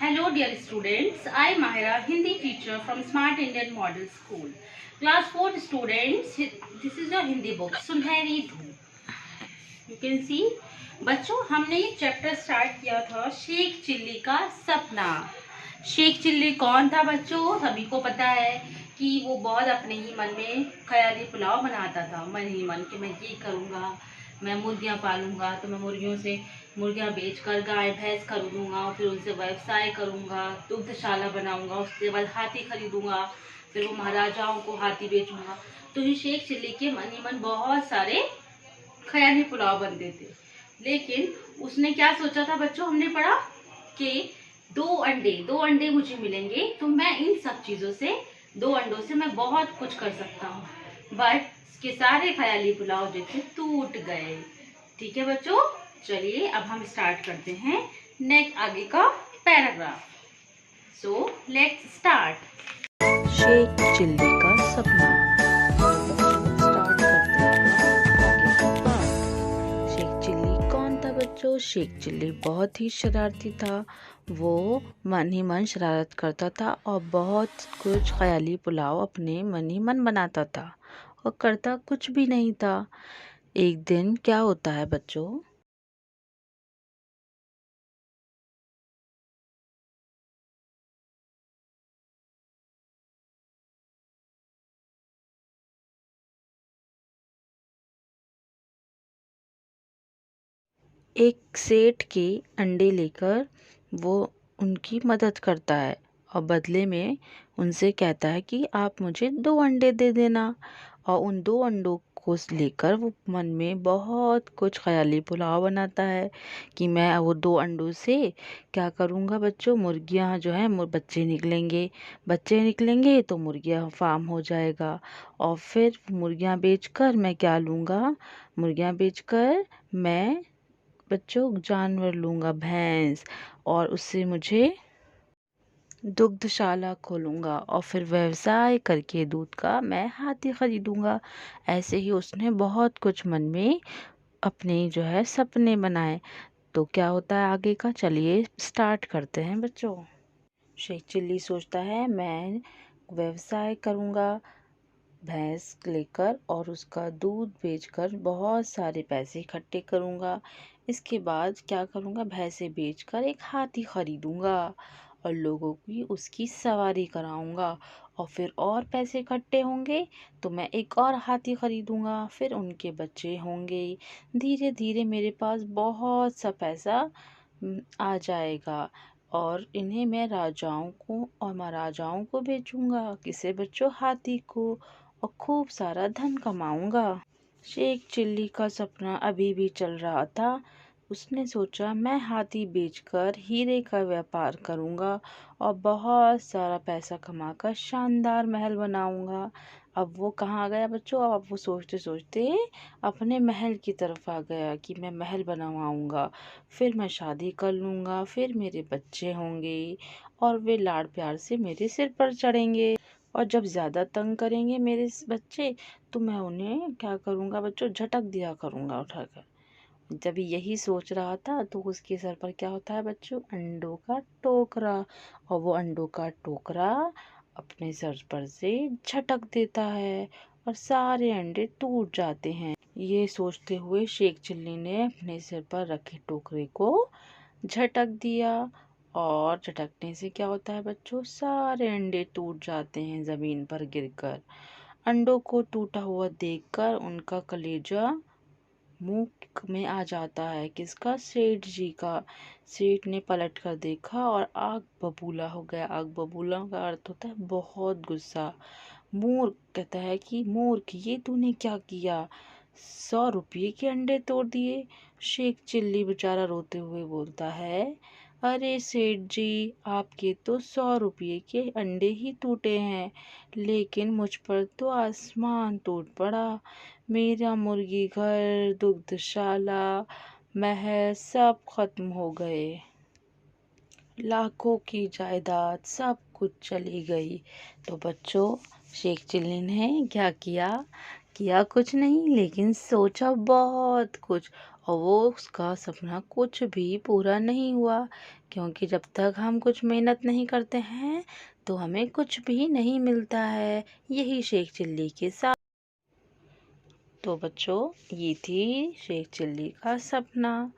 Hello dear students, I am Mahira, Hindi teacher from Smart Indian Model School. Class 4 students, this is your Hindi book, सुनहरी धूप. You can see, बच्चों हमने ये chapter start किया था शेख चिल्ली का सपना. शेख चिल्ली कौन था बच्चों? सभी को पता है कि वो बहुत अपने ही मन में ख्याली पुलाव बनाता था. मन ही मन कि मैं ये करूँगा, मैं मुर्गियाँ पालूंगा तो मैं मुर्गियाँ बेचकर गाय भैंस खरीदूंगा, फिर उनसे व्यवसाय करूंगा, दुग्धशाला बनाऊंगा, उसके बाद हाथी खरीदूंगा, फिर वो महाराजाओं को हाथी बेचूंगा. तो ये शेख चिल्ली के मन ही मन बहुत सारे ख्याली पुलाव बनते थे. लेकिन उसने क्या सोचा था बच्चों? हमने पढ़ा कि दो अंडे मुझे मिलेंगे तो मैं इन सब चीजों से, 2 अंडों से मैं बहुत कुछ कर सकता हूँ. बट इसके सारे ख्याली पुलाव जो थे टूट गए. ठीक है बच्चों, चलिए अब हम स्टार्ट करते हैं नेक्स्ट आगे का paragraph. So let's start. Sheikh Chilli का सपना. स्टार्ट करते हैं आगे का पार्ट. शेख चिल्ली कौन था बच्चों? शेख चिल्ली बहुत ही शरारती था. वो मन ही मन शरारत करता था और बहुत कुछ ख्याली पुलाव अपने मन ही मन बनाता था और करता कुछ भी नहीं था. एक दिन क्या होता है बच्चों? एक सेठ के अंडे लेकर वो उनकी मदद करता है और बदले में उनसे कहता है कि आप मुझे 2 अंडे दे देना. और उन 2 अंडों को लेकर वो मन में बहुत कुछ ख्याली पुलाव बनाता है कि मैं वो 2 अंडों से क्या करूँगा बच्चों? मुर्गियाँ जो है बच्चे निकलेंगे तो मुर्गियाँ फार्म हो जाएगा. और फिर मुर्गियाँ बेचकर मैं क्या लूँगा? मुर्गियाँ बेचकर मैं बच्चों जानवर लूँगा, भैंस, और उससे मुझे दुग्धशाला खोलूँगा और फिर व्यवसाय करके दूध का मैं हाथी खरीदूँगा. ऐसे ही उसने बहुत कुछ मन में अपने जो है सपने बनाए. तो क्या होता है आगे का? चलिए स्टार्ट करते हैं बच्चों. शेख चिल्ली सोचता है मैं व्यवसाय करूँगा भैंस लेकर और उसका दूध बेचकर बहुत सारे पैसे इकट्ठे करूँगा. इसके बाद क्या करूँगा? भैंसें बेचकर एक हाथी खरीदूँगा और लोगों की उसकी सवारी कराऊँगा. और फिर और पैसे इकट्ठे होंगे तो मैं एक और हाथी खरीदूँगा. फिर उनके बच्चे होंगे. धीरे धीरे मेरे पास बहुत सा पैसा आ जाएगा और इन्हें मैं राजाओं को और महाराजाओं को बेचूँगा. किसे बच्चों? हाथी को. और खूब सारा धन कमाऊंगा. शेख चिल्ली का सपना अभी भी चल रहा था. उसने सोचा मैं हाथी बेचकर हीरे का व्यापार करूंगा और बहुत सारा पैसा कमाकर शानदार महल बनाऊंगा. अब वो कहाँ गया बच्चों? अब वो सोचते सोचते अपने महल की तरफ आ गया कि मैं महल बनवाऊंगा, फिर मैं शादी कर लूंगा, फिर मेरे बच्चे होंगे और वे लाड़ प्यार से मेरे सिर पर चढ़ेंगे. और जब ज़्यादा तंग करेंगे मेरे बच्चे तो मैं उन्हें क्या करूँगा बच्चों? झटक दिया करूँगा उठाकर. जब यही सोच रहा था तो उसके सर पर क्या होता है बच्चों? अंडों का टोकरा. और वो अंडों का टोकरा अपने सर पर से झटक देता है और सारे अंडे टूट जाते हैं. ये सोचते हुए शेख चिल्ली ने अपने सिर पर रखे टोकरे को झटक दिया और झटकने से क्या होता है बच्चों? सारे अंडे टूट जाते हैं ज़मीन पर गिरकर. अंडों को टूटा हुआ देखकर उनका कलेजा मुंह में आ जाता है. किसका? सेठ जी का. सेठ ने पलट कर देखा और आग बबूला हो गया. आग बबूला का अर्थ होता है बहुत गुस्सा. मूर्ख कहता है कि मूर्ख, ये तूने क्या किया? 100 रुपये के अंडे तोड़ दिए. शेख चिल्ली बेचारा रोते हुए बोलता है, अरे सेठ जी, आपके तो 100 रुपये के अंडे ही टूटे हैं, लेकिन मुझ पर तो आसमान टूट पड़ा. मेरा मुर्गी घर, दुग्धशाला, महल सब खत्म हो गए. लाखों की जायदाद सब कुछ चली गई. तो बच्चों शेख चिल्ली ने क्या किया? किया कुछ नहीं, लेकिन सोचा बहुत कुछ. और वो उसका सपना कुछ भी पूरा नहीं हुआ, क्योंकि जब तक हम कुछ मेहनत नहीं करते हैं तो हमें कुछ भी नहीं मिलता है। यही शेख चिल्ली के साथ। तो बच्चों, ये थी शेख चिल्ली का सपना।